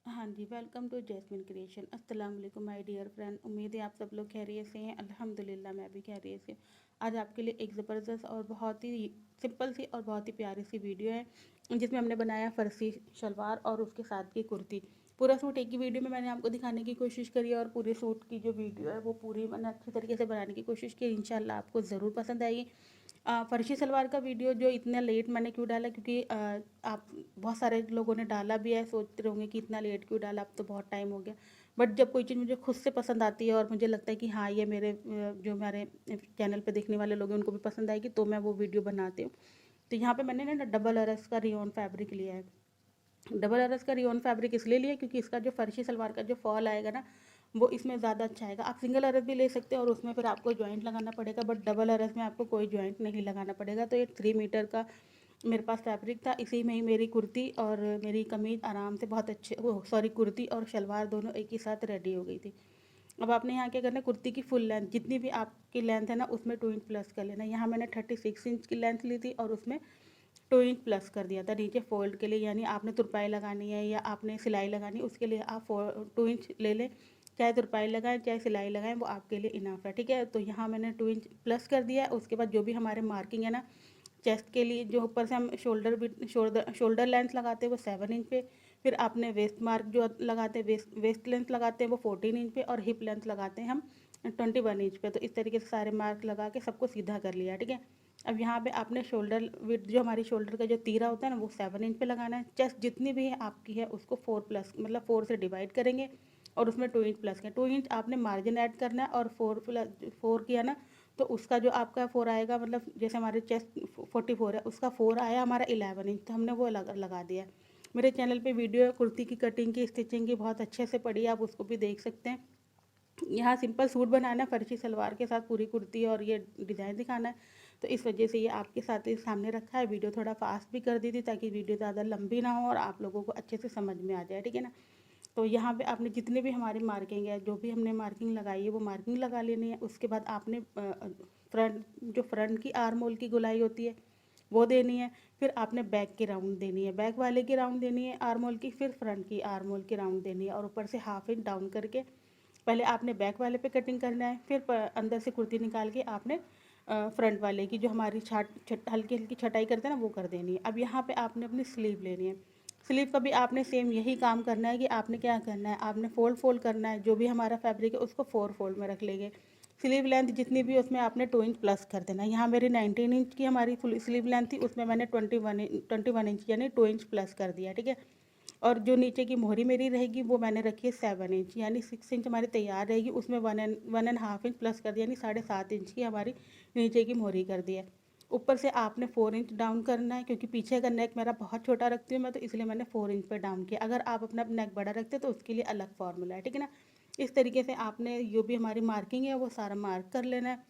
हाँ जी, welcome to jasmine creation. अस्सलाम वालेकुम माय डियर फ्रेंड। उम्मीद है आप सब लोग खैरियत से हैं। अल्हम्दुलिल्लाह मैं भी खैरियत से हूँ। आज आपके लिए एक ज़बरदस्त और बहुत ही सिंपल सी और बहुत ही प्यारी सी वीडियो है, जिसमें हमने बनाया फ़र्सी शलवार और उसके साथ की कुर्ती। पूरा सूट एक ही वीडियो में मैंने आपको दिखाने की कोशिश करी है और पूरे सूट की जो वीडियो है वो पूरी मैंने अच्छी तरीके से बनाने की कोशिश की। इंशाल्लाह आपको ज़रूर पसंद आएगी। फ़र्शी सलवार का वीडियो जो इतना लेट मैंने क्यों डाला, क्योंकि आप बहुत सारे लोगों ने डाला भी है, सोचते रहोगे कि इतना लेट क्यों डाला, अब तो बहुत टाइम हो गया। बट जब कोई चीज़ मुझे खुद से पसंद आती है और मुझे लगता है कि हाँ ये मेरे जो हमारे चैनल पे देखने वाले लोग हैं उनको भी पसंद आएगी, तो मैं वो वीडियो बनाती हूँ। तो यहाँ पे मैंने ना डबल अरस का रियोन फैब्रिक लिया है। डबल अरस का रियोन फैब्रिक इसलिए लिया क्योंकि इसका जो फर्शी सलवार का जो फॉल आएगा ना, वो इसमें ज़्यादा अच्छा आएगा। आप सिंगल अरस भी ले सकते हैं और उसमें फिर आपको जॉइंट लगाना पड़ेगा, बट डबल अरस में आपको कोई जॉइंट नहीं लगाना पड़ेगा। तो ये 3 मीटर का मेरे पास फैब्रिक था, इसी में ही मेरी कुर्ती और मेरी कमीज आराम से बहुत अच्छे, वो सॉरी, कुर्ती और शलवार दोनों एक ही साथ रेडी हो गई थी। अब आपने यहाँ क्या करना है, कुर्ती की फुल लेंथ जितनी भी आपकी लेंथ है ना उसमें 2 इंच प्लस कर लेना। यहाँ मैंने 36 इंच की लेंथ ली थी और उसमें 2 इंच प्लस कर दिया था नीचे फोल्ड के लिए, यानी आपने तुरपाई लगानी है या आपने सिलाई लगानी है उसके लिए आप 2 इंच ले लें। चाहे तुरपाई लगाएं चाहे सिलाई लगाएं, वो आपके लिए इनफ है, ठीक है। तो यहाँ मैंने 2 इंच प्लस कर दिया है। उसके बाद जो भी हमारे मार्किंग है ना, चेस्ट के लिए जो ऊपर से हम शोल्डर लेंथ लगाते हैं वो 7 इंच पे, फिर आपने वेस्ट मार्क जो लगाते हैं, वेस्ट लेंथ लगाते हैं वो 14 इंच पे, और हिप लेंथ लगाते हैं हम 21 इंच पे। तो इस तरीके से सारे मार्क लगा के सबको सीधा कर लिया, ठीक है। अब यहाँ पे आपने शोल्डर विड्थ, जो हमारी शोल्डर का जो तीरा होता है ना, वो 7 इंच पे लगाना है। चेस्ट जितनी भी है आपकी है उसको 4 प्लस, मतलब 4 से डिवाइड करेंगे और उसमें 2 इंच प्लस के 2 इंच आपने मार्जिन ऐड करना है, और 4 किया ना तो उसका जो आपका 4 आएगा, मतलब जैसे हमारे चेस्ट 44 है उसका 4 आया हमारा 11 इंच, तो हमने वो लगा दिया है। मेरे चैनल पे वीडियो है कुर्ती की कटिंग की, स्टिचिंग की, बहुत अच्छे से पड़ी है, आप उसको भी देख सकते हैं। यहाँ सिंपल सूट बनाना है फर्शी सलवार के साथ, पूरी कुर्ती और ये डिज़ाइन दिखाना है, तो इस वजह से ये आपके साथ ही सामने रखा है। वीडियो थोड़ा फास्ट भी कर दी थी ताकि वीडियो ज़्यादा लंबी ना हो और आप लोगों को अच्छे से समझ में आ जाए, ठीक है ना। तो यहाँ पे आपने जितने भी हमारी मार्किंग है, जो भी हमने मार्किंग लगाई है वो मार्किंग लगा लेनी है। उसके बाद आपने फ्रंट की आर्म होल की गोलाई होती है वो देनी है। फिर आपने बैक की राउंड देनी है, बैक वाले की राउंड देनी है आर्म होल की, फिर फ्रंट की आर्म होल की राउंड देनी है, और ऊपर से 1/2 इंच डाउन करके पहले आपने बैक वाले पे कटिंग करना है, फिर अंदर से कुर्ती निकाल के आपने फ्रंट वाले की जो हमारी हल्की हल्की छटाई करते हैं ना वो कर देनी है। अब यहाँ पे आपने अपनी स्लीव लेनी है। स्लीव का भी आपने सेम यही काम करना है कि आपने क्या करना है, आपने फोल्ड करना है। जो भी हमारा फैब्रिक है उसको 4 फोल्ड में रख लेंगे। स्लीव लेंथ जितनी भी उसमें आपने 2 इंच प्लस कर देना है। यहाँ मेरी 19 इंच की हमारी फुल स्लीव लेंथ थी, उसमें मैंने 21 इंच यानी 2 इंच प्लस कर दिया, ठीक है। और जो नीचे की मोहरी मेरी रहेगी वो मैंने रखी है 7 इंच, यानी 6 इंच हमारी तैयार रहेगी, उसमें 1.5 इंच प्लस कर दिया, यानी 7.5 इंच की हमारी नीचे की मोहरी कर दी है। ऊपर से आपने 4 इंच डाउन करना है, क्योंकि पीछे का नेक मेरा बहुत छोटा रखती हूँ मैं, तो इसलिए मैंने 4 इंच पे डाउन किया। अगर आप अपना नेक बड़ा रखते तो उसके लिए अलग फार्मूला है, ठीक है ना। इस तरीके से आपने जो भी हमारी मार्किंग है वो सारा मार्क कर लेना है,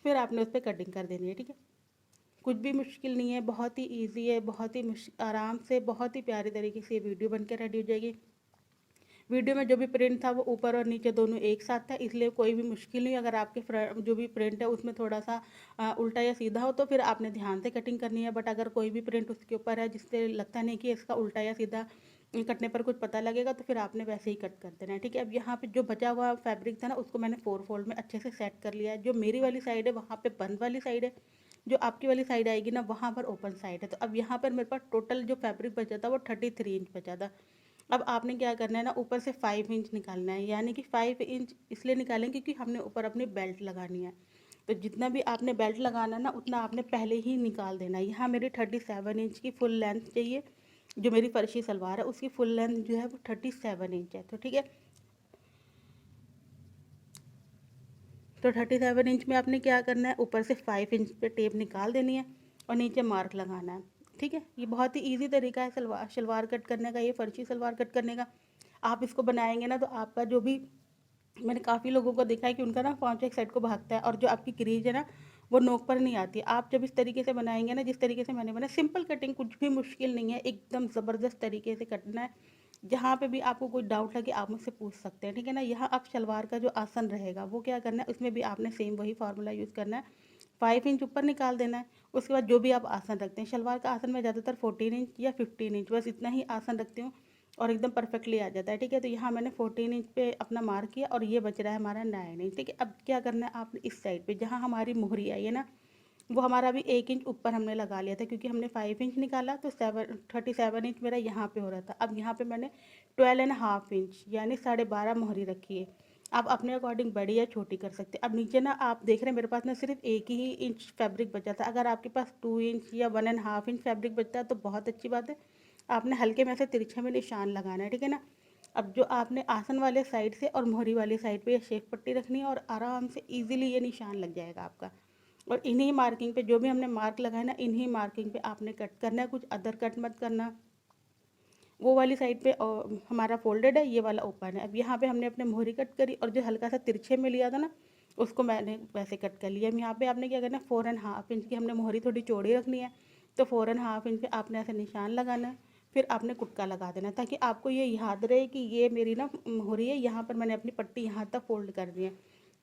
फिर आपने उस पर कटिंग कर देनी है, ठीक है। कुछ भी मुश्किल नहीं है, बहुत ही इजी है, बहुत ही आराम से, बहुत ही प्यारी तरीके से ये वीडियो बनकर रेडी हो जाएगी। वीडियो में जो भी प्रिंट था वो ऊपर और नीचे दोनों एक साथ था, इसलिए कोई भी मुश्किल नहीं। अगर आपके जो भी प्रिंट है उसमें थोड़ा सा उल्टा या सीधा हो तो फिर आपने ध्यान से कटिंग करनी है, बट अगर कोई भी प्रिंट उसके ऊपर है जिससे लगता नहीं कि इसका उल्टा या सीधा कटने पर कुछ पता लगेगा, तो फिर आपने वैसे ही कट कर देना है, ठीक है। अब यहाँ पे जो बचा हुआ फैब्रिक था ना उसको मैंने 4 फोल्ड में अच्छे से सेट कर लिया है। जो मेरी वाली साइड है वहाँ पे बंद वाली साइड है, जो आपकी वाली साइड आएगी ना वहाँ पर ओपन साइड है। तो अब यहाँ पर मेरे पास टोटल जो फैब्रिक बचा था वो 33 इंच बचा था। अब आपने क्या करना है ना, ऊपर से 5 इंच निकालना है, यानी कि 5 इंच इसलिए निकालें क्योंकि हमने ऊपर अपनी बेल्ट लगानी है। तो जितना भी आपने बेल्ट लगाना है ना उतना आपने पहले ही निकाल देना है। यहाँ मेरी 37 इंच की फुल लेंथ चाहिए। जो मेरी फर्शी सलवार है उसकी फुल लेंथ जो है वो 37 इंच है, तो ठीक है। तो 37 इंच में आपने क्या करना है, ऊपर से 5 इंच पे टेप निकाल देनी है और नीचे मार्क लगाना है, ठीक है। ये बहुत ही ईजी तरीका है सलवार शलवार कट करने का, ये फर्शी सलवार कट करने का। आप इसको बनाएंगे ना तो आपका जो भी, मैंने काफ़ी लोगों को देखा है कि उनका ना पाँच एक साइड को भागता है और जो आपकी क्रीज है ना वो नोक पर नहीं आती। आप जब इस तरीके से बनाएंगे ना, जिस तरीके से मैंने बनाया, सिंपल कटिंग, कुछ भी मुश्किल नहीं है, एकदम ज़बरदस्त तरीके से कटना है। जहाँ पे भी आपको कोई डाउट लगे आप मुझसे पूछ सकते हैं, ठीक है ना। यहाँ आप शलवार का जो आसन रहेगा वो क्या करना है, उसमें भी आपने सेम वही फार्मूला यूज़ करना है। 5 इंच ऊपर निकाल देना है। उसके बाद जो भी आप आसन रखते हैं, शलवार का आसन मैं ज़्यादातर 14 इंच या 15 इंच, बस इतना ही आसन रखती हूँ। और एकदम परफेक्टली आ जाता है। ठीक है, तो यहाँ मैंने 14 इंच पे अपना मार्क किया और ये बच रहा है हमारा 9 इंच। ठीक है, अब क्या करना है आपने, इस साइड पे जहाँ हमारी मोहरी आई है ना, वो हमारा अभी 1 इंच ऊपर हमने लगा लिया था, क्योंकि हमने 5 इंच निकाला तो 37 इंच मेरा यहाँ पे हो रहा था। अब यहाँ पे मैंने 12.5 इंच यानी 12.5 मोहरी रखी है। आप अपने अकॉर्डिंग बड़ी या छोटी कर सकते हैं। अब नीचे ना आप देख रहे हैं मेरे पास ना सिर्फ 1 ही इंच फैब्रिक बचा था। अगर आपके पास 2 इंच या 1.5 इंच फैब्रिक बचता है तो बहुत अच्छी बात है, आपने हल्के में से तिरछे में निशान लगाना है। ठीक है ना, अब जो आपने आसन वाले साइड से और मोहरी वाली साइड पे ये शेप पट्टी रखनी है और आराम से इजीली ये निशान लग जाएगा आपका। और इन्हीं मार्किंग पे जो भी हमने मार्क लगाया ना, इन्हीं मार्किंग पे आपने कट करना है, कुछ अदर कट मत करना। वो वाली साइड पे हमारा फोल्डेड है, ये वाला ओपन है। अब यहाँ पे हमने अपने मोहरी कट करी और जो हल्का सा तिरछे में लिया था ना, उसको मैंने वैसे कट कर लिया। अब यहाँ पे आपने क्या करना है, 4.5 इंच की हमने मोहरी थोड़ी चौड़ी रखनी है, तो 4.5 इंच पे आपने ऐसे निशान लगाना है। फिर आपने कुटका लगा देना, ताकि आपको ये याद रहे कि ये मेरी ना मोहरी है, यहाँ पर मैंने अपनी पट्टी यहाँ तक फोल्ड कर दी है।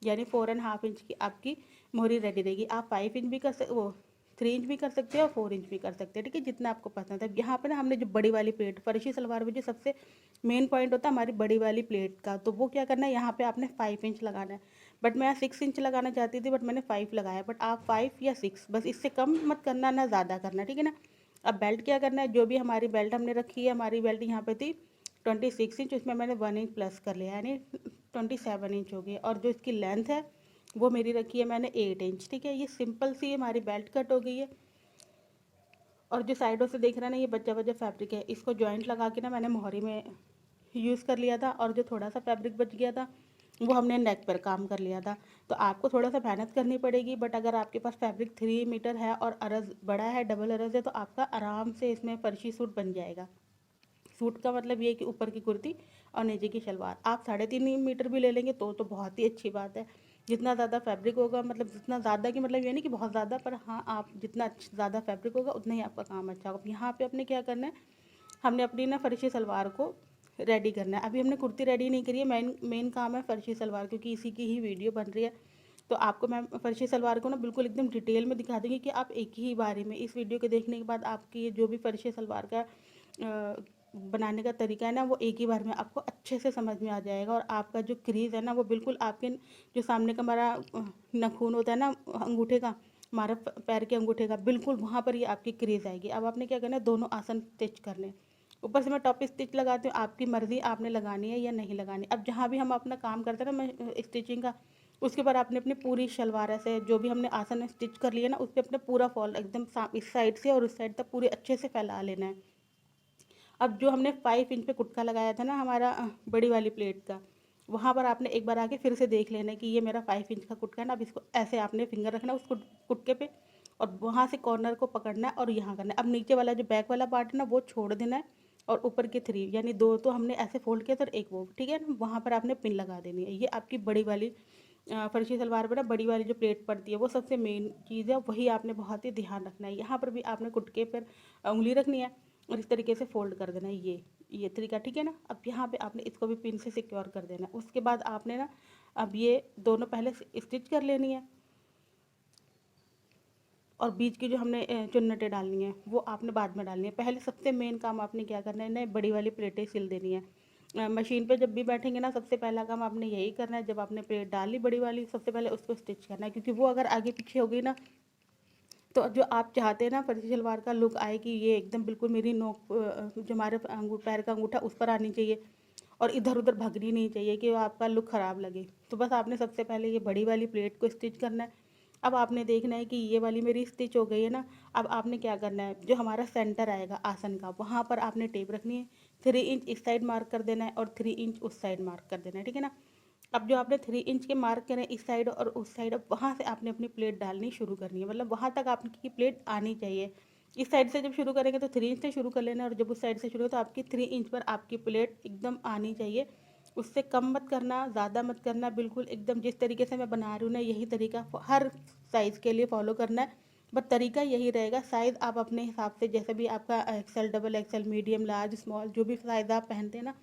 यानी 4.5 इंच की आपकी मोहरी रेडी रहेगी। आप 5 इंच भी वो 3 इंच भी कर सकते हैं और 4 इंच भी कर सकते हैं। ठीक है, जितना आपको पसंद है। यहाँ पे ना हमने जो बड़ी वाली प्लेट, फर्शी सलवार में जो सबसे मेन पॉइंट होता है हमारी बड़ी वाली प्लेट का, तो वो क्या करना है, यहाँ पे आपने 5 इंच लगाना है। बट मैं 6 इंच लगाना चाहती थी, बट मैंने 5 लगाया। बट आप 5 या 6, बस इससे कम मत करना ना ज़्यादा करना। ठीक है ना। अब बेल्ट क्या करना है, जो भी हमारी बेल्ट हमने रखी है, हमारी बेल्ट यहाँ पे थी 26 इंच, उसमें मैंने 1 इंच प्लस कर लिया, यानी 27 इंच हो गई। और जो इसकी लेंथ है वो मेरी रखी है मैंने 8 इंच। ठीक है, ये सिंपल सी हमारी बेल्ट कट हो गई है। और जो साइडों से देख रहा है ना, ये बचा बचा फैब्रिक है, इसको जॉइंट लगा के ना मैंने मोहरी में यूज़ कर लिया था। और जो थोड़ा सा फैब्रिक बच गया था वो हमने नेक पर काम कर लिया था। तो आपको थोड़ा सा मेहनत करनी पड़ेगी, बट अगर आपके पास फैब्रिक 3 मीटर है और अरज बड़ा है, डबल अरज है, तो आपका आराम से इसमें फर्शी सूट बन जाएगा। सूट का मतलब ये है कि ऊपर की कुर्ती और नीचे की शलवार। आप 3.5 मीटर भी ले लेंगे तो बहुत ही अच्छी बात है। जितना ज़्यादा फैब्रिक होगा, मतलब जितना ज़्यादा की मतलब ये नहीं कि बहुत ज़्यादा, पर हाँ आप जितना ज़्यादा फैब्रिक होगा उतना ही आपका काम अच्छा होगा। यहाँ पे अपने क्या करना है, हमने अपनी ना फर्शी सलवार को रेडी करना है। अभी हमने कुर्ती रेडी नहीं करी है, मेन मेन काम है फर्शी सलवार, क्योंकि इसी की ही वीडियो बन रही है। तो आपको मैं फर्शी सलवार को ना बिल्कुल एकदम डिटेल में दिखा दूँगी कि आप एक ही बारी में, इस वीडियो के देखने के बाद आपकी ये जो भी फर्शी सलवार का बनाने का तरीका है ना, वो एक ही बार में आपको अच्छे से समझ में आ जाएगा। और आपका जो क्रीज़ है ना, वो बिल्कुल आपके जो सामने का हमारा नाखून होता है ना अंगूठे का, हमारा पैर के अंगूठे का, बिल्कुल वहाँ पर ये आपकी क्रीज़ आएगी। अब आपने क्या करना है, दोनों आसन स्टिच करने। ऊपर से मैं टॉप स्टिच लगाती हूँ, आपकी मर्ज़ी आपने लगानी है या नहीं लगानी। अब जहाँ भी हम अपना काम करते हैं ना, मैं स्टिचिंग का, उसके बाद आपने अपनी पूरी शलवार ऐसे जो भी हमने आसन स्टिच कर लिया ना, उस पर अपना पूरा फॉल एकदम इस साइड से और उस साइड तक पूरे अच्छे से फैला लेना है। अब जो हमने 5 इंच पे कुटका लगाया था ना हमारा बड़ी वाली प्लेट का, वहाँ पर आपने एक बार आके फिर से देख लेना है कि ये मेरा 5 इंच का कुटका है ना। अब इसको ऐसे आपने फिंगर रखना है उस कुटके पे, और वहाँ से कॉर्नर को पकड़ना है और यहाँ करना है। अब नीचे वाला जो बैक वाला पार्ट है ना, वो छोड़ देना है, और ऊपर के 3 यानी 2 तो हमने ऐसे फोल्ड किया था और एक वो, ठीक है ना, वहाँ पर आपने पिन लगा देनी है। ये आपकी बड़ी वाली फर्शी सलवार पर ना बड़ी वाली जो प्लेट पड़ती है, वो सबसे मेन चीज़ है, वही आपने बहुत ही ध्यान रखना है। यहाँ पर भी आपने कुटके पर उंगली रखनी है और इस तरीके से फोल्ड कर देना है, ये तरीका। ठीक है ना। अब यहाँ पे आपने इसको भी पिन से सिक्योर कर देना है। उसके बाद आपने ना अब ये दोनों पहले स्टिच कर लेनी है, और बीच की जो हमने चुन्नटें डालनी है वो आपने बाद में डालनी है। पहले सबसे मेन काम आपने क्या करना है, नए बड़ी वाली प्लेटें सिल देनी है। मशीन पे जब भी बैठेंगे ना, सबसे पहला काम आपने यही करना है। जब आपने प्लेट डाली बड़ी वाली, सबसे पहले उसको स्टिच करना है, क्योंकि वो अगर आगे पीछे हो गई ना, तो जो आप चाहते हैं ना फर्जी सलवार का लुक आए कि ये एकदम बिल्कुल मेरी नोक जो हमारे पैर का अंगूठा उस पर आनी चाहिए, और इधर उधर भगनी नहीं चाहिए कि आपका लुक ख़राब लगे। तो बस आपने सबसे पहले ये बड़ी वाली प्लेट को स्टिच करना है। अब आपने देखना है कि ये वाली मेरी स्टिच हो गई है ना। अब आपने क्या करना है, जो हमारा सेंटर आएगा आसन का, वहाँ पर आपने टेप रखनी है। 3 इंच इस साइड मार्क कर देना है और 3 इंच उस साइड मार्क कर देना है। ठीक है ना। अब जो आपने 3 इंच के मार्क करें इस साइड और उस साइड, अब वहाँ से आपने अपनी प्लेट डालनी शुरू करनी है, मतलब वहाँ तक आपकी प्लेट आनी चाहिए। इस साइड से जब शुरू करेंगे तो 3 इंच से शुरू कर लेना, और जब उस साइड से शुरू हो तो आपकी 3 इंच पर आपकी प्लेट एकदम आनी चाहिए। उससे कम मत करना, ज़्यादा मत करना, बिल्कुल एकदम जिस तरीके से मैं बना रही हूँ ना, यही तरीका हर साइज़ के लिए फॉलो करना है। बट तरीका यही रहेगा, साइज़ आप अपने हिसाब से, जैसे भी आपका XL, double XL, medium, large, small, जो भी साइज़ आप पहनते हैं ना,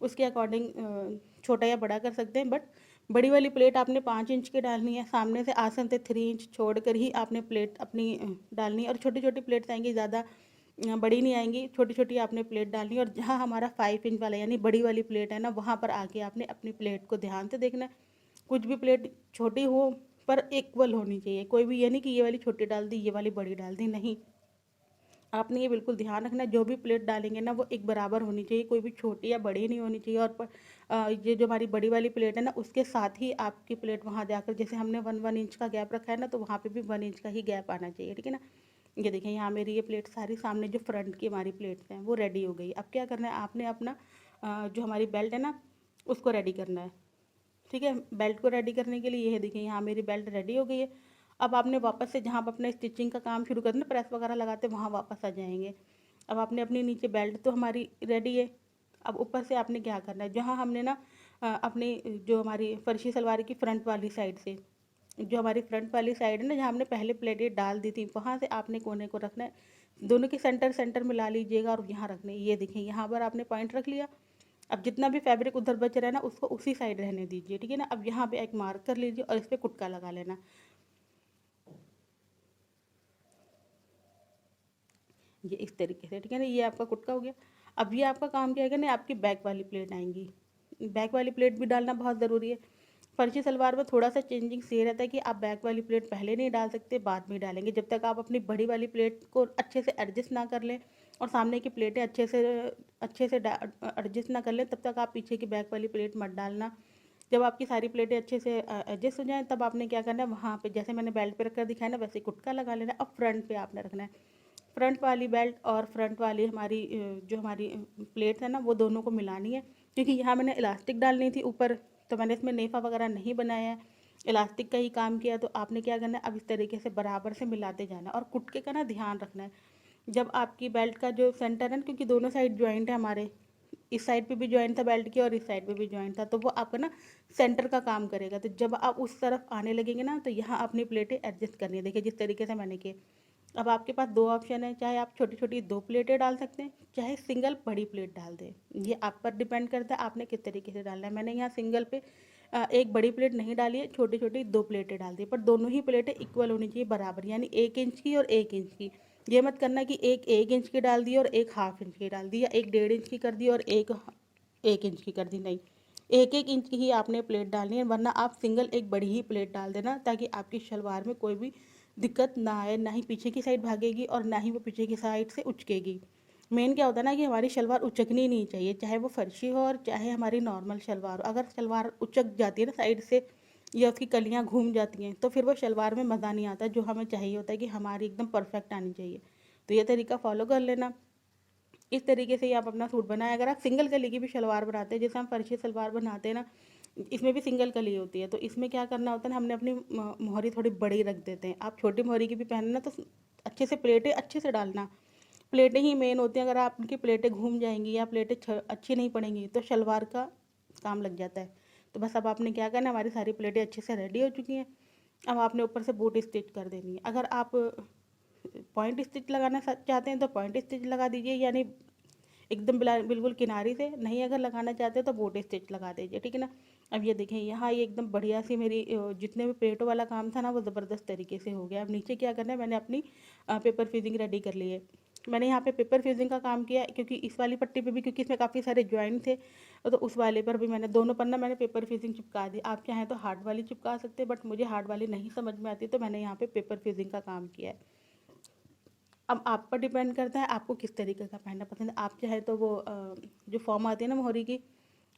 उसके अकॉर्डिंग छोटा या बड़ा कर सकते हैं। बट बड़ी वाली प्लेट आपने 5 इंच की डालनी है। सामने से आसन से 3 इंच छोड़ कर ही आपने प्लेट अपनी डालनी है, और छोटी छोटी प्लेट्स आएंगी ज़्यादा बड़ी नहीं आएंगी, छोटी छोटी आपने प्लेट डालनी है। और जहाँ हमारा 5 इंच वाला यानी बड़ी वाली प्लेट है ना, वहाँ पर आके आपने अपनी प्लेट को ध्यान से देखना है। कुछ भी प्लेट छोटी हो पर इक्वल होनी चाहिए, कोई भी ये नहीं कि ये वाली छोटी डाल दी ये वाली बड़ी डाल दी, नहीं। आपने ये बिल्कुल ध्यान रखना है, जो भी प्लेट डालेंगे ना वो एक बराबर होनी चाहिए, कोई भी छोटी या बड़ी नहीं होनी चाहिए। और ये जो हमारी बड़ी वाली प्लेट है ना, उसके साथ ही आपकी प्लेट वहाँ जाकर, जैसे हमने 1-1 इंच का गैप रखा है ना, तो वहाँ पे भी 1 इंच का ही गैप आना चाहिए, ठीक है ना। ये देखें, यहाँ मेरी ये प्लेट सारी सामने जो फ्रंट की हमारी प्लेट्स हैं वो रेडी हो गई। अब क्या करना है, आपने अपना जो हमारी बेल्ट है ना उसको रेडी करना है, ठीक है। बेल्ट को रेडी करने के लिए ये देखें, यहाँ मेरी बेल्ट रेडी हो गई है। अब आपने वापस से जहाँ आप अपने स्टिचिंग का काम शुरू करते हैं, प्रेस वगैरह लगाते हैं, वहाँ वापस आ जाएंगे। अब आपने अपनी नीचे बेल्ट तो हमारी रेडी है। अब ऊपर से आपने क्या करना है, जहाँ हमने ना अपनी जो हमारी फर्शी सलवार की फ्रंट वाली साइड से, जो हमारी फ्रंट वाली साइड है ना, जहाँ हमने पहले प्लेटें डाल दी थी, वहाँ से आपने कोने को रखना है। दोनों के सेंटर सेंटर मिला लीजिएगा और यहाँ रखना है। ये देखें, यहाँ पर आपने पॉइंट रख लिया। अब जितना भी फैब्रिक उधर बच रहा है ना, उसको उसी साइड रहने दीजिए, ठीक है ना। अब यहाँ पे एक मार्क कर लीजिए और इस पर कुटका लगा लेना। ये इस तरीके से, ठीक है ना, ये आपका कुटका हो गया। अब ये आपका काम क्या है ना, आपकी बैक वाली प्लेट आएंगी। बैक वाली प्लेट भी डालना बहुत ज़रूरी है। फर्जी सलवार में थोड़ा सा चेंजिंग से रहता है कि आप बैक वाली प्लेट पहले नहीं डाल सकते, बाद में डालेंगे। जब तक आप अपनी बड़ी वाली प्लेट को अच्छे से एडजस्ट ना कर लें और सामने की प्लेटें अच्छे से एडजस्ट ना कर लें, तब तक आप पीछे की बैक वाली प्लेट मत डालना। जब आपकी सारी प्लेटें अच्छे से एडजस्ट हो जाएं, तब आपने क्या करना है, वहाँ पे जैसे मैंने बेल्ट पे रखकर दिखाया ना, वैसे कुटका लगा लेना। अब फ्रंट पे आपने रखना है। फ्रंट वाली बेल्ट और फ्रंट वाली हमारी जो हमारी प्लेट है ना, वो दोनों को मिलानी है। क्योंकि यहाँ मैंने इलास्टिक डालनी थी ऊपर, तो मैंने इसमें नेफा वगैरह नहीं बनाया है, इलास्टिक का ही काम किया। तो आपने क्या करना है, अब इस तरीके से बराबर से मिलाते जाना है। और कुटके का ना ध्यान रखना है, जब आपकी बेल्ट का जो सेंटर है ना, क्योंकि दोनों साइड ज्वाइंट है हमारे, इस साइड पे भी ज्वाइंट था बेल्ट की और इस साइड पे भी ज्वाइंट था, तो वो आपका ना सेंटर का काम करेगा। तो जब आप उस तरफ आने लगेंगे ना, तो यहाँ अपनी प्लेटें एडजस्ट करनी है। देखिए जिस तरीके से मैंने किए। अब आपके पास दो ऑप्शन है, चाहे आप छोटी छोटी दो प्लेटें डाल सकते हैं, चाहे सिंगल बड़ी प्लेट डाल दें। ये आप पर डिपेंड करता है आपने किस तरीके से डालना है। मैंने यहाँ सिंगल पे एक बड़ी प्लेट नहीं डाली है, छोटी छोटी दो प्लेटें डाल दी, पर दोनों ही प्लेटें इक्वल होनी चाहिए, बराबर, यानी 1 इंच की और 1 इंच की। ये मत करना कि एक 1 इंच की डाल दी और एक 1/2 इंच की डाल दी, या एक 1.5 इंच की कर दी और एक 1 इंच की कर दी, नहीं। 1-1 इंच की ही आपने प्लेट डालनी है, वरना आप सिंगल एक बड़ी ही प्लेट डाल देना, ताकि आपकी शलवार में कोई भी दिक्कत ना आए, ना ही पीछे की साइड भागेगी और ना ही वो पीछे की साइड से उचकेगी। मेन क्या होता है ना, कि हमारी शलवार उचकनी नहीं चाहिए, चाहे वो फर्शी हो और चाहे हमारी नॉर्मल शलवार हो। अगर शलवार उचक जाती है ना साइड से, या उसकी कलियाँ घूम जाती हैं, तो फिर वो शलवार में मज़ा नहीं आता, जो हमें चाहिए होता है कि हमारी एकदम परफेक्ट आनी चाहिए। तो ये तरीका फॉलो कर लेना। इस तरीके से ही आप अपना सूट बनाएं। अगर आप सिंगल कली की भी शलवार बनाते हैं, जैसे हम फर्शी सलवार बनाते हैं ना, इसमें भी सिंगल कली होती है, तो इसमें क्या करना होता है ना, हमने अपनी मोहरी थोड़ी बड़ी रख देते हैं। आप छोटी मोहरी की भी पहनना, तो अच्छे से प्लेटें अच्छे से डालना। प्लेटें ही मेन होती हैं, अगर आपकी प्लेटें घूम जाएंगी या प्लेटें अच्छी नहीं पड़ेंगी, तो शलवार का काम लग जाता है। तो बस अब आपने क्या करना, हमारी सारी प्लेटें अच्छे से रेडी हो चुकी हैं। अब आपने ऊपर से बूट स्टिच कर देनी है। अगर आप पॉइंट स्टिच लगाना चाहते हैं तो पॉइंट स्टिच लगा दीजिए, यानी एकदम बिल्कुल किनारी से। नहीं अगर लगाना चाहते हो तो बोट स्टिच लगा दीजिए, ठीक है ना। अब ये देखें, यहाँ ये एकदम बढ़िया सी मेरी जितने भी प्लेटों वाला काम था ना, वो ज़बरदस्त तरीके से हो गया। अब नीचे क्या करना है, मैंने अपनी पेपर फ्यूजिंग रेडी कर ली है। मैंने यहाँ पे पेपर फ्यूजिंग का काम किया, क्योंकि इस वाली पट्टी पे भी, क्योंकि इसमें काफ़ी सारे ज्वाइंट थे, तो उस वाले पर भी मैंने दोनों पर ना मैंने पेपर फ्यूजिंग चिपका दी। आप चाहें तो हार्ड वाली चिपका सकते हैं, बट मुझे हार्ड वाली नहीं समझ में आती, तो मैंने यहाँ पे पेपर फ्यूजिंग का काम किया है। अब आप पर डिपेंड करता है आपको किस तरीके का पहनना पसंद है। आप चाहे तो वो जो फॉर्म आती है ना मोहरी की,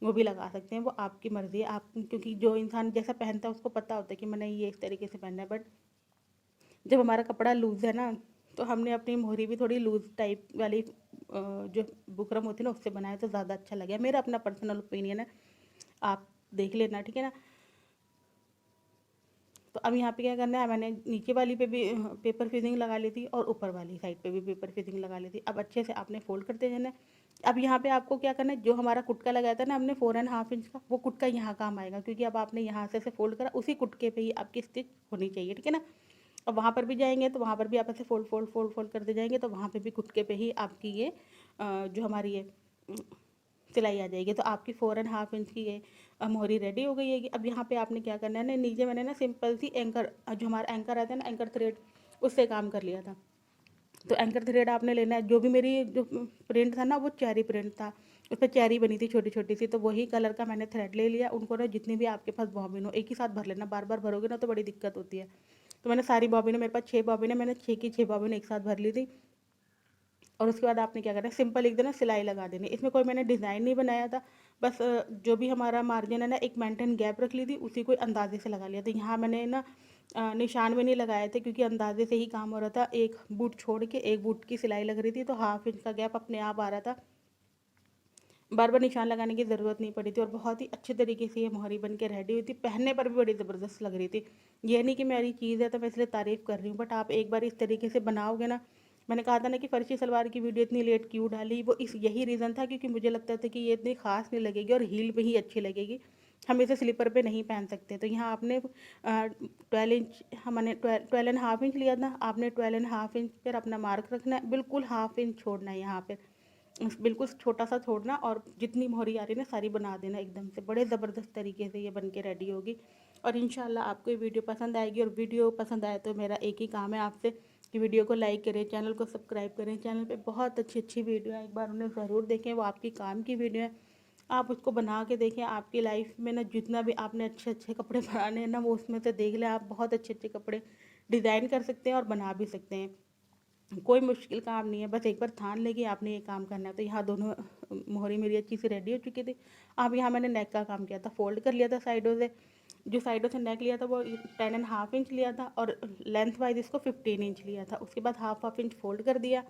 वो भी लगा सकते हैं, वो आपकी मर्ज़ी है। आप, क्योंकि जो इंसान जैसा पहनता है उसको पता होता है कि मैंने ये इस तरीके से पहनना है। बट जब हमारा कपड़ा लूज़ है ना, तो हमने अपनी मोहरी भी थोड़ी लूज़ टाइप वाली जो बुकरम होती है ना, उससे बनाया तो ज़्यादा अच्छा लगे, मेरा अपना पर्सनल ओपिनियन है, आप देख लेना, ठीक है ना। तो अब यहाँ पे क्या करना है, मैंने नीचे वाली पे भी पेपर फिजिंग लगा ली थी और ऊपर वाली साइड पे भी पेपर फिजिंग लगा ली थी। अब अच्छे से आपने फोल्ड करते जाना है। अब यहाँ पे आपको क्या करना है, जो हमारा कुटका लगाया था ना हमने 4.5 इंच का, वो कुटका यहाँ काम आएगा, क्योंकि अब आपने यहाँ से फोल्ड करा, उसी कुटके पे ही आपकी स्टिच होनी चाहिए, ठीक है ना। अब वहाँ पर भी जाएंगे तो वहाँ पर भी आप ऐसे फोल्ड फोल्ड फोल्ड फोल्ड करते जाएंगे, तो वहाँ पे भी कुटके पे ही आपकी ये जो हमारी ये सिलाई आ जाएगी। तो आपकी 4.5 इंच की ये मोहरी रेडी हो गई है। अब यहाँ पे आपने क्या करना है ना, नीचे मैंने ना सिंपल सी एंकर, जो हमारा एंकर आता है ना, एंकर थ्रेड, उससे काम कर लिया था। तो एंकर थ्रेड आपने लेना है। जो भी मेरी जो प्रिंट था ना वो चेरी प्रिंट था, उस पर चेरी बनी थी छोटी छोटी सी, तो वही कलर का मैंने थ्रेड ले लिया। उनको ना जितनी भी आपके पास बॉबिन हो एक ही साथ भर लेना, बार बार भरोगे ना तो बड़ी दिक्कत होती है। तो मैंने सारी बॉबिनें, मेरे पास 6 बॉबिनें, मैंने 6 की 6 बॉबिनें एक साथ भर ली थी। और उसके बाद आपने क्या करना है, सिंपल एक दिन सिलाई लगा देनी। इसमें कोई मैंने डिज़ाइन नहीं बनाया था, बस जो भी हमारा मार्जिन है ना, एक मेंटेन गैप रख ली थी, उसी को अंदाजे से लगा लिया। तो यहाँ मैंने ना निशान भी नहीं लगाए थे, क्योंकि अंदाजे से ही काम हो रहा था। एक बूट छोड़ के एक बूट की सिलाई लग रही थी, तो 1/2 इंच का गैप अपने आप आ रहा था, बार बार निशान लगाने की ज़रूरत नहीं पड़ी थी। और बहुत ही अच्छे तरीके से ये मोहरी बन के रेडी हुई थी, पहनने पर भी बड़ी ज़बरदस्त लग रही थी। ये नहीं कि मेरी चीज़ है तो मैं इसलिए तारीफ़ कर रही हूँ, बट आप एक बार इस तरीके से बनाओगे ना, मैंने कहा था ना कि फर्शी सलवार की वीडियो इतनी लेट क्यों डाली, वो इस यही रीज़न था, क्योंकि मुझे लगता था कि ये इतनी ख़ास नहीं लगेगी और हील पे ही अच्छी लगेगी, हम इसे स्लीपर पे नहीं पहन सकते। तो यहाँ आपने 12 इंच, हमने 12.5 इंच लिया था, आपने 12.5 इंच पर अपना मार्क रखना है, बिल्कुल 1/2 इंच छोड़ना है यहाँ पर, बिल्कुल छोटा सा छोड़ना, और जितनी मोहरी आ रही है ना सारी बना देना एकदम से। बड़े ज़बरदस्त तरीके से ये बन के रेडी होगी, और इंशाल्लाह आपको ये वीडियो पसंद आएगी। और वीडियो पसंद आए तो मेरा एक ही काम है आपसे कि वीडियो को लाइक करें, चैनल को सब्सक्राइब करें। चैनल पे बहुत अच्छी अच्छी वीडियो है, एक बार उन्हें ज़रूर देखें, वो आपकी काम की वीडियो है, आप उसको बना के देखें। आपकी लाइफ में ना जितना भी आपने अच्छे अच्छे कपड़े बनाने हैं ना, वो उसमें से देख लें, आप बहुत अच्छे अच्छे कपड़े डिज़ाइन कर सकते हैं और बना भी सकते हैं। कोई मुश्किल काम नहीं है, बस एक बार ठान लेके आपने ये काम करना है। तो यहाँ दोनों मोहरी मेरी अच्छी से रेडी हो चुकी थी। अब यहाँ मैंने नेक का काम किया था, फोल्ड कर लिया था साइडों से, जो साइडों से नेक लिया था वो 10.5 इंच लिया था, और लेंथ वाइज इसको 15 इंच लिया था। उसके बाद हाफ इंच फोल्ड कर दिया,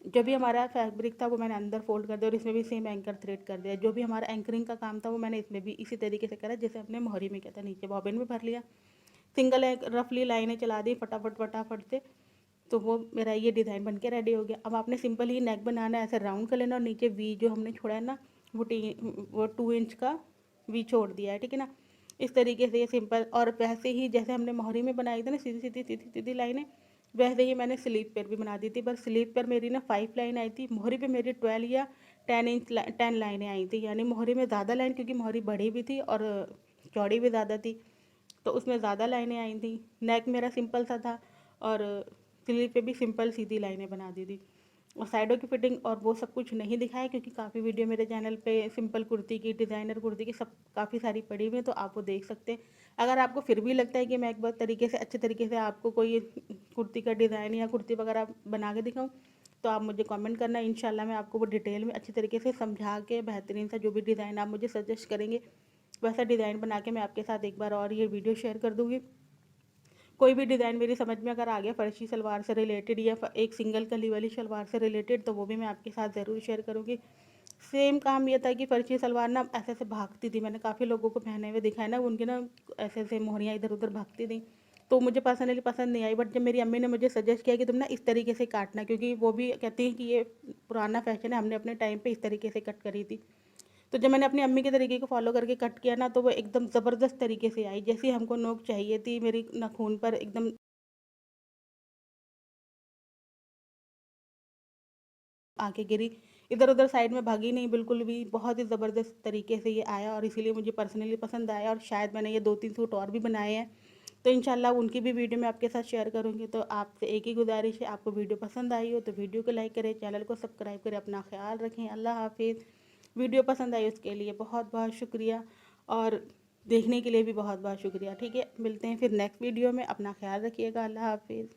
जो भी हमारा फैब्रिक था वो मैंने अंदर फोल्ड कर दिया, और इसमें भी सेम एंकर थ्रेड कर दिया। जो भी हमारा एंकरिंग का काम था वो मैंने इसमें भी इसी तरीके से करा जैसे हमने मोहरी में किया था। नीचे बॉबिन में भर लिया, सिंगल एक रफली लाइनें चला दी फटाफट फटाफट से, तो वो मेरा ये डिज़ाइन बन के रेडी हो गया। अब आपने सिंपल ही नेक बनाना है, ऐसे राउंड कर लेना, और नीचे वी जो हमने छोड़ा है ना, वो 2 इंच का वी छोड़ दिया है, ठीक है ना। इस तरीके से ये सिंपल, और वैसे ही जैसे हमने मोहरी में बनाई थी ना सीधी सीधी सीधी सीधी लाइनें, वैसे ही मैंने स्लीव पर भी बना दी थी। बस स्लीव पर मेरी ना 5 लाइन आई थी, मोहरी पे मेरी 12 या 10 लाइनें आई थी। यानी मोहरी में ज़्यादा लाइन, क्योंकि मोहरी बड़ी भी थी और चौड़ी भी ज़्यादा थी, तो उसमें ज़्यादा लाइनें आई थी। नेक मेरा सिंपल सा था, और स्लीव पे भी सिंपल सीधी लाइनें बना दी थी। और साइडों की फिटिंग और वो सब कुछ नहीं दिखाया, क्योंकि काफ़ी वीडियो मेरे चैनल पे सिंपल कुर्ती की, डिज़ाइनर कुर्ती की सब काफ़ी सारी पड़ी हुई है, तो आप वो देख सकते हैं। अगर आपको फिर भी लगता है कि मैं एक बार तरीके से अच्छे तरीके से आपको कोई कुर्ती का डिज़ाइन या कुर्ती वगैरह बना के दिखाऊँ, तो आप मुझे कमेंट करना। इंशाल्लाह मैं आपको वो डिटेल में अच्छी तरीके से समझा के बेहतरीन सा जो भी डिज़ाइन आप मुझे सजेस्ट करेंगे वैसा डिज़ाइन बना के मैं आपके साथ एक बार और ये वीडियो शेयर कर दूँगी। कोई भी डिज़ाइन मेरी समझ में अगर आ गया फर्शी सलवार से रिलेटेड, या एक सिंगल कली वाली सलवार से रिलेटेड, तो वो भी मैं आपके साथ ज़रूर शेयर करूँगी। सेम काम ये था कि फर्शी सलवार ना ऐसे ऐसे भागती थी, मैंने काफ़ी लोगों को पहने हुए दिखाया ना, उनकी ना ऐसे ऐसे मोहरियाँ इधर उधर भागती थी, तो मुझे पर्सनली पसंद नहीं आई। बट जब मेरी अम्मी ने मुझे सजेस्ट किया कि तुम ना इस तरीके से काटना, क्योंकि वो भी कहती हैं कि ये पुराना फैशन है, हमने अपने टाइम पे इस तरीके से कट करी थी। तो जब मैंने अपनी अम्मी के तरीके को फॉलो करके कट किया ना, तो वो एकदम ज़बरदस्त तरीके से आई, जैसी हमको नोक चाहिए थी, मेरी नाखून पर एकदम आके गिरी, इधर उधर साइड में भागी नहीं बिल्कुल भी। बहुत ही ज़बरदस्त तरीके से ये आया, और इसीलिए मुझे पर्सनली पसंद आया, और शायद मैंने ये 2-3 सूट और भी बनाए हैं, तो इंशाल्लाह उनकी भी वीडियो मैं आपके साथ शेयर करूँगी। तो आपसे एक ही गुजारिश है, आपको वीडियो पसंद आई हो तो वीडियो को लाइक करें, चैनल को सब्सक्राइब करें, अपना ख्याल रखें। अल्लाह हाफिज़। वीडियो पसंद आई उसके लिए बहुत बहुत शुक्रिया, और देखने के लिए भी बहुत बहुत शुक्रिया। ठीक है, मिलते हैं फिर नेक्स्ट वीडियो में, अपना ख्याल रखिएगा। अल्लाह हाफिज़।